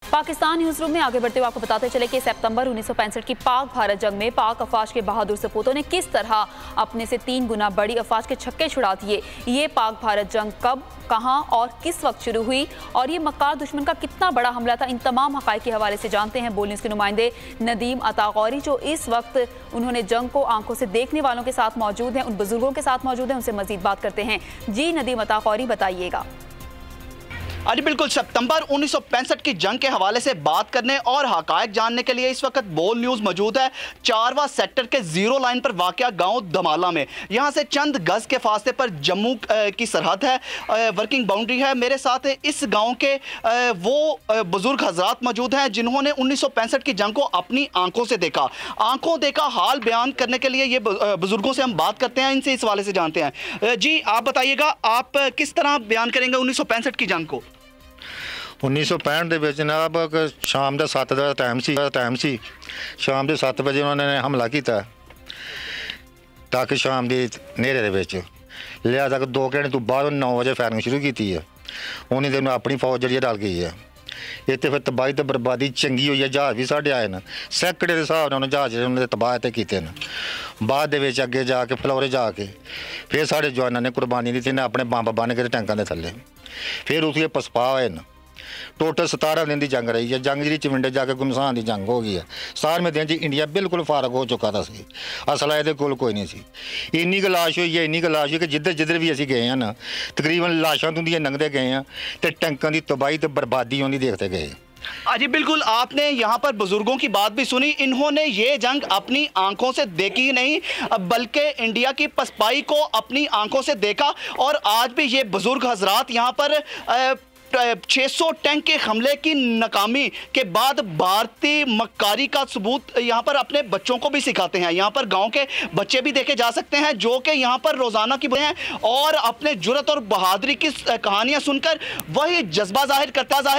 Pakistan news room में आगे बढ़ते हुए आपको बताते चले कि सितंबर 1965 की पाक भारत जंग में पाक अफवाज के बहादुर सपूतों ने किस तरह अपने से 3 गुना बड़ी अफवाज के छक्के छुड़ा दिए। ये पाक भारत जंग कब, कहां और किस वक्त शुरू हुई और ये मक्कार दुश्मन का कितना बड़ा हमला था, इन तमाम हकाइक के हवाले से जानते हैं बोल न्यूज़ के नुमाइंदे नदीम अता गौरी, जो इस वक्त उन्होंने जंग को आंखों से देखने वालों के साथ मौजूद हैं, उन बुजुर्गों के साथ मौजूद हैं। उनसे मजीद बात करते हैं। जी नदीम अता गौरी, बताइएगा। जी बिल्कुल, सितंबर 1965 की जंग के हवाले से बात करने और हकायक जानने के लिए इस वक्त बोल न्यूज़ मौजूद है चारवा सेक्टर के 0 लाइन पर वाक़या गांव धमाला में। यहां से चंद गज के फासले पर जम्मू की सरहद है, वर्किंग बाउंड्री है। मेरे साथ इस गांव के वो बुजुर्ग हजरात मौजूद हैं जिन्होंने 1965 की जंग को अपनी आंखों से देखा। आंखों देखा हाल बयान करने के लिए ये बुजुर्गों से हम बात करते हैं, इनसे इस हवाले से जानते हैं। जी आप बताइएगा, आप किस तरह बयान करेंगे 1965 की जंग को? 1965 जनाब शाम के 7 का टाइम सी शाम के 7 बजे उन्होंने हमला किया ताकि शाम की नेरे लिया तक 2 घंटे तो बाद 9 बजे फायरिंग शुरू की है। उन्हीं दिन अपनी फौज जी रल गई है। इतने फिर तबाही तो बर्बादी चंगी हुई है। जहाज़ भी साढ़े आए हैं, सैकड़े के हिसाब से उन्होंने जहाज़ उन्होंने तबाह किए हैं। बाद अगे जाके फ्लोरे जाके फिर साढ़े जवानों ने कुर्बानी दी थी, अपने बंब बन के टैंकों के थले फिर उसके पसपा हुए न। टोटल 17 दिन की जंग रही है। जंग जी चिमंडे जाके गुमसान की जंग हो गई है। 7वें दिन इंडिया बिल्कुल फारग हो चुका था। असला ये कोई नहीं सी। इन्नी क लाश हुई है, इन्नी क लाश हुई कि जिधर जिधर भी असी गए हैं ना, तकरीबन लाशा तुंदियां लंघते गए हैं तो टैंकों की तबाही तो बर्बादी उन्हें देखते गए। जी बिल्कुल, आपने यहाँ पर बुजुर्गों की बात भी सुनी। इन्होंने ये जंग अपनी आंखों से देखी ही नहीं बल्कि इंडिया की पसपाई को अपनी आंखों से देखा। और आज भी ये बुजुर्ग हजरात यहाँ पर 600 टैंक के हमले की नाकामी के बाद भारतीय मक्कारी का सबूत यहाँ पर अपने बच्चों को भी सिखाते हैं। यहाँ पर गांव के बच्चे भी देखे जा सकते हैं जो कि यहाँ पर रोज़ाना की हैं और अपने जुर्रत और बहादुरी की कहानियाँ सुनकर वही जज्बा जाहिर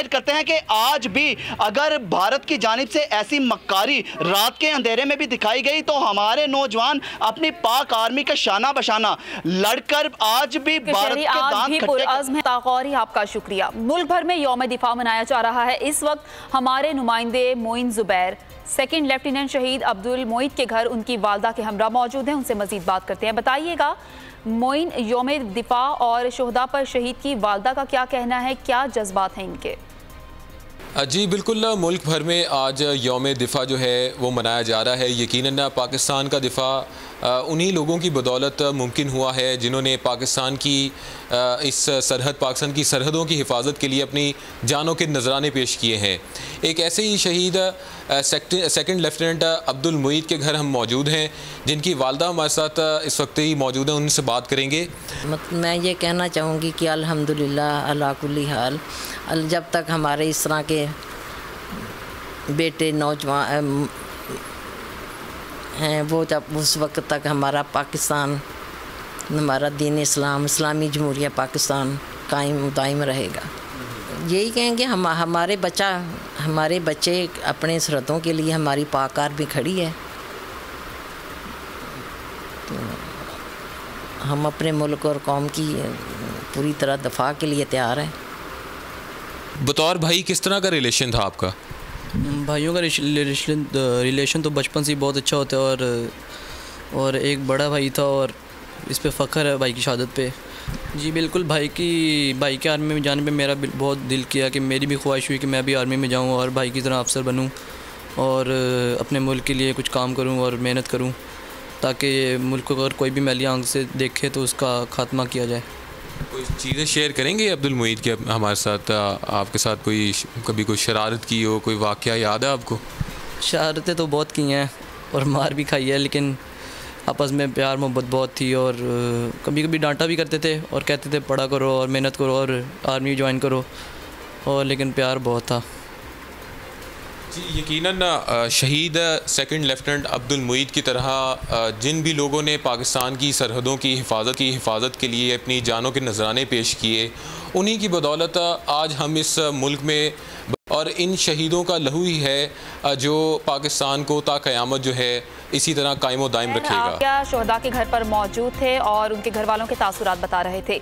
करते हैं कि आज भी अगर भारत की जानिब से ऐसी मक्कारी रात के अंधेरे में भी दिखाई गई तो हमारे नौजवान अपनी पाक आर्मी का शाना बशाना लड़कर आज भी भारत के दांत खट्टे। आपका शुक्रिया। मुल्क भर में यौम दिफा मनाया जा रहा है। इस वक्त हमारे नुमाइंदे मोइन जुबैर सेकंड लेफ्टिनेंट शहीद अब्दुल मोईद के घर उनकी वालदा के हमरा मौजूद हैं। उनसे मजीद बात करते हैं। बताइएगा मोइन, यौम दिफा और शोहदा पर शहीद की वालदा का क्या कहना है, क्या जज्बात हैं इनके? जी बिल्कुल, मुल्क भर में आज यौम दिफा जो है वो मनाया जा रहा है। यकीनन पाकिस्तान का दिफा उन्हीं लोगों की बदौलत मुमकिन हुआ है जिन्होंने पाकिस्तान की इस पाकिस्तान की सरहदों की हिफाजत के लिए अपनी जानों के नजराने पेश किए हैं। एक ऐसे ही शहीद सेकंड लेफ्टिनेंट अब्दुल मोईद के घर हम मौजूद हैं जिनकी वालदा हमारे साथ इस वक्त ही मौजूद हैं, उनसे बात करेंगे। मैं ये कहना चाहूँगी कि अल्हम्दुलिल्लाह अला कुल्ली हाल, जब तक हमारे इस तरह के बेटे नौजवान हैं वो जब उस वक्त तक हमारा पाकिस्तान, हमारा दीन इस्लाम, इस्लामी जमहूरिया पाकिस्तान कायम दायम रहेगा। यही कहेंगे हमारे बच्चे अपने सरहदों के लिए हमारी पाक आर्मी खड़ी है, तो हम अपने मुल्क और कौम की पूरी तरह दफा के लिए तैयार हैं। बतौर भाई किस तरह का रिलेशन था आपका? भाइयों का रिलेशन तो बचपन से ही बहुत अच्छा होता है और एक बड़ा भाई था और इस पे फ़ख्र है भाई की शहादत पे। जी बिल्कुल, भाई के आर्मी में जाने पे मेरा बहुत दिल किया कि मेरी भी ख्वाहिश हुई कि मैं भी आर्मी में जाऊं और भाई की तरह अफसर बनूं और अपने मुल्क के लिए कुछ काम करूं और मेहनत करूं ताकि मुल्क को अगर कोई भी मैली आंख से देखे तो उसका खात्मा किया जाए। कोई चीज़ें शेयर करेंगे अब्दुल मोईद के हमारे साथ? आपके साथ कभी कोई शरारत की हो, कोई वाक़या याद है आपको? शरारतें तो बहुत की हैं और मार भी खाई है, लेकिन आपस में प्यार मोहब्बत बहुत थी और कभी कभी डांटा भी करते थे और कहते थे पढ़ा करो और मेहनत करो और आर्मी ज्वाइन करो, और लेकिन प्यार बहुत था। जी यकीनन शहीद सेकंड लेफ्टिनेंट अब्दुल मोईद की तरह जिन भी लोगों ने पाकिस्तान की सरहदों की हिफाजत के लिए अपनी जानों के नजराने पेश किए, उन्हीं की बदौलत आज हम इस मुल्क में, और इन शहीदों का लहू ही है जो पाकिस्तान को ता क़यामत जो है इसी तरह कायम व दायम रखेगा। क्या शोहदा के घर पर मौजूद थे और उनके घर वालों के तासुरात बता रहे थे।